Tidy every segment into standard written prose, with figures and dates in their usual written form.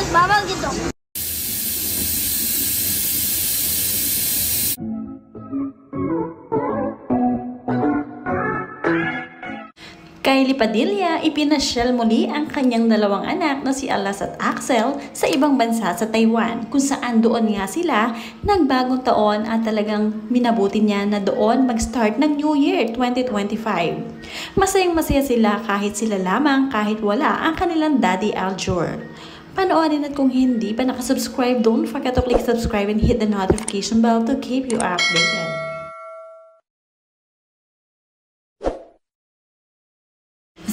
Bawal gitu. Kylie Padilla, ipinasyal muli ang kanyang dalawang anak na si Alas at Axel sa ibang bansa sa Taiwan, kung saan doon nga sila nagbagong taon at talagang minabuti niya na doon mag-start ng New Year 2025. Masayang-masaya sila kahit sila lamang, kahit wala ang kanilang daddy Aljur. Panoorin at kung hindi pa nakasubscribe, don't forget to click subscribe and hit the notification bell to keep you updated.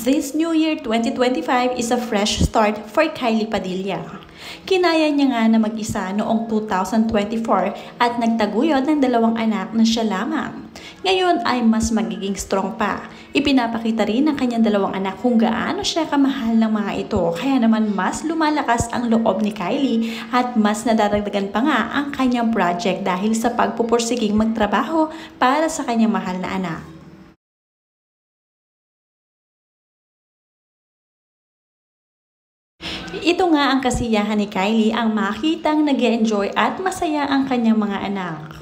This New Year 2025 is a fresh start for Kylie Padilla. Kinaya niya nga na mag-isa noong 2024 at nagtaguyod ng dalawang anak na siya lamang. Ngayon ay mas magiging strong pa. Ipinapakita rin ng kanyang dalawang anak kung gaano siya kamahal ng mga ito. Kaya naman mas lumalakas ang loob ni Kylie at mas nadadagdagan pa nga ang kanyang project dahil sa pagpupursiging magtrabaho para sa kanyang mahal na anak. Ito nga ang kasiyahan ni Kylie, ang makitang nag-e-enjoy at masaya ang kanyang mga anak.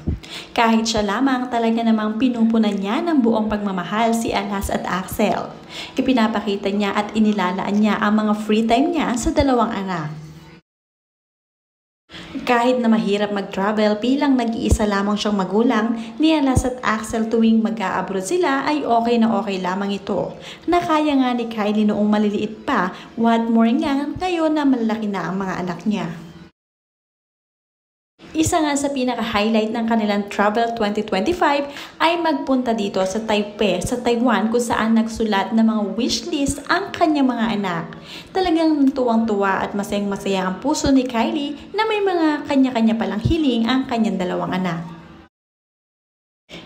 Kahit siya lamang, talaga namang pinupunan niya ng buong pagmamahal si Alas at Axel. Ipinapakita niya at inilalaan niya ang mga free time niya sa dalawang anak. Kahit na mahirap mag-travel bilang nag-iisa lamang siyang magulang, ni Alas at Axel tuwing mag-a-abroad sila ay okay na okay lamang ito. Nakaya nga ni Kylie noong maliliit pa, what more nga ngayon na malalaki na ang mga anak niya. Isa nga sa pinaka-highlight ng kanilang Travel 2025 ay magpunta dito sa Taipei, sa Taiwan, kung saan nagsulat ng mga wishlist ang kanyang mga anak. Talagang tuwang-tuwa at masayang-masaya ang puso ni Kylie na may mga kanya-kanya palang hiling ang kanyang dalawang anak.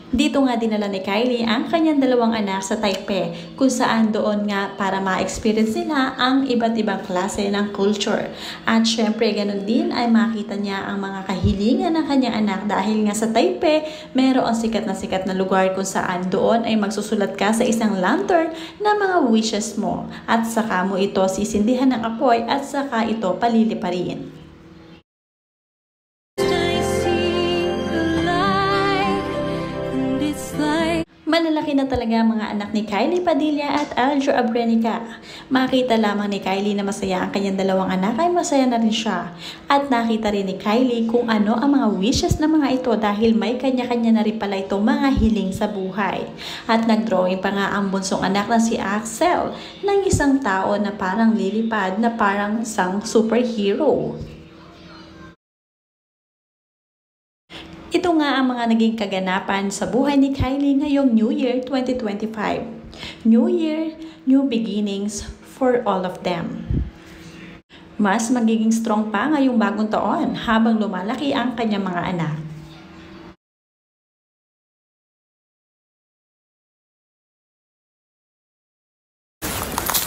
Dito nga dinala ni Kylie ang kanyang dalawang anak sa Taipei, kung saan doon nga para ma-experience nila ang iba't ibang klase ng culture. At syempre ganun din ay makita niya ang mga kahilingan ng kanyang anak dahil nga sa Taipei mayroon sikat na lugar kung saan doon ay magsusulat ka sa isang lantern na mga wishes mo at saka mo ito sisindihan ng apoy at saka ito paliliparin. Malalaki na talaga ang mga anak ni Kylie Padilla at Aljur Abrenica. Makita lamang ni Kylie na masaya ang kanyang dalawang anak ay masaya na rin siya. At nakita rin ni Kylie kung ano ang mga wishes ng mga ito dahil may kanya-kanya na rin pala itong mga hiling sa buhay. At nagdrawing pa nga ang bunsong anak na si Axel ng isang tao na parang lilipad na parang isang superhero. Ito nga ang mga naging kaganapan sa buhay ni Kylie ngayong New Year 2025. New Year, new beginnings for all of them. Mas magiging strong pa ngayong bagong taon habang lumalaki ang kanyang mga anak.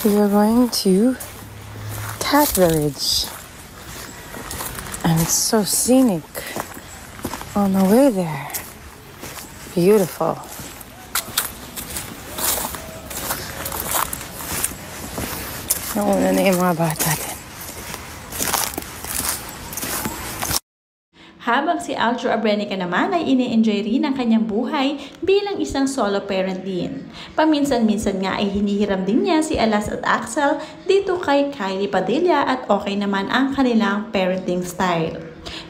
We are going to Cat Village, and it's so scenic. On the way there, beautiful. Nauna na yung mga bata din. Habang si Aljur Abrenica naman ay ini-enjoy rin ang kanyang buhay bilang isang solo parent din. Paminsan-minsan nga ay hinihiram din niya si Alas at Axel dito kay Kylie Padilla at okay naman ang kanilang parenting style.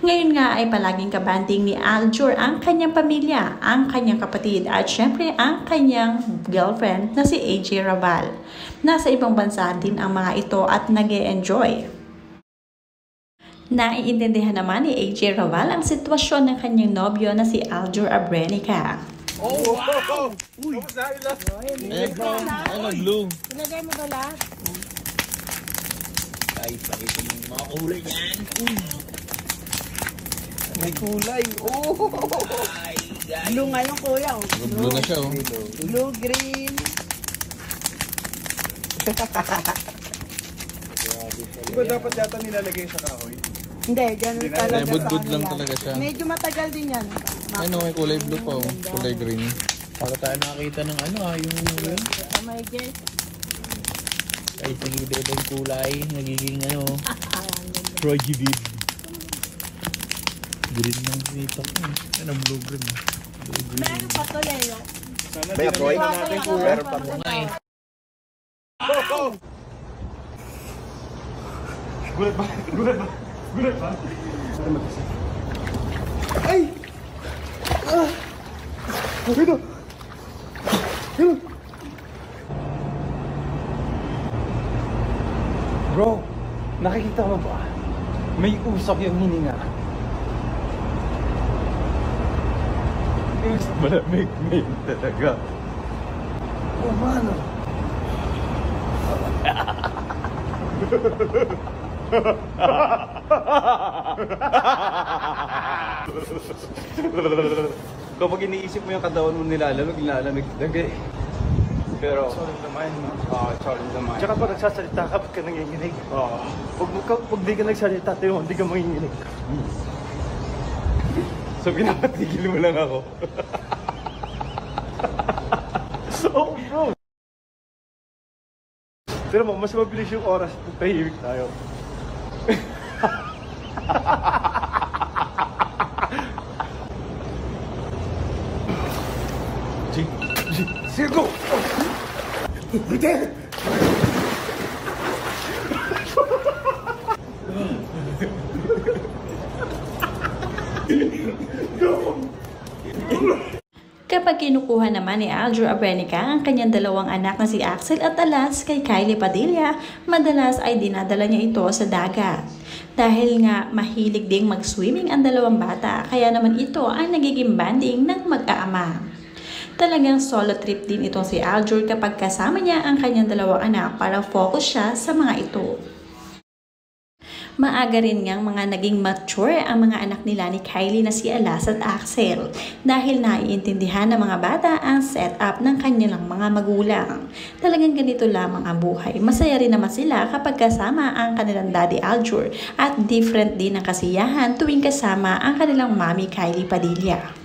Ngayon nga ay palaging kabanding ni Aljur ang kanyang pamilya, ang kanyang kapatid at syempre ang kanyang girlfriend na si AJ Raval. Nasa ibang bansa din ang mga ito at nag-e-enjoy. Naiintindihan naman ni AJ Raval ang sitwasyon ng kanyang nobyo na si Aljur Abrenica. Oh, wow! Uy! Ano, blue? Pinagay mo ba lahat? Ay, pakita mo yung mga kulay yan. Uy! May kulay. Oh! Ay, Blue ngayon kuya. blue na siya, oh. Blue, green. Di ba dapat yata nilalagay sa kahoy? Hindi, ganun talaga. Budbud lang talaga siya. Medyo matagal din yan. Ano, may kulay blue pa, oh. Kulay green. Para tayo nakakita ng ano, yung yun. Oh my God. Ay, sige, yung kulay. Nagiging ano. Rogy Bib. Green ng sinita ko. Yan ang blue green. Meron pa to, Leo. Sana dinamihan na natin kuya. Meron pa to. Gulat ba? Gulat ba? Gulat ba? Ay! Ah! Ito! Ito! Bro, nakikita mo ba? May usok yung hininga. Malamig na yun talaga. Oh, mano. Kapag iniisip mo yung katawan mo nilalamig talaga eh. Pero, Solid naman, no? solid naman. Tsaka pag nagsasalita ka, ba't ka nanginginig? Pag di ka nagsalita, tayo, hindi ka manginginig. So, pinapatigil mo lang ako. Oh, bro! Pero mo, mas mabilis yung oras kung tahimik tayo. Sige, go! Kapag kinukuha naman ni Aljur Abrenica ang kanyang dalawang anak na si Axel at Alas kay Kylie Padilla, madalas ay dinadala niya ito sa dagat. Dahil nga mahilig ding mag-swimming ang dalawang bata, kaya naman ito ay nagiging banding ng mag-aama. Talagang solo trip din itong si Aljur kapag kasama niya ang kanyang dalawang anak para focus siya sa mga ito. Maaga rin ngang mga naging mature ang mga anak nila ni Kylie na si Alas at Axel dahil naiintindihan ng mga bata ang setup ng kanilang mga magulang. Talagang ganito lamang ang buhay. Masaya rin naman sila kapag kasama ang kanilang daddy Aljur at different din ang kasiyahan tuwing kasama ang kanilang mommy Kylie Padilla.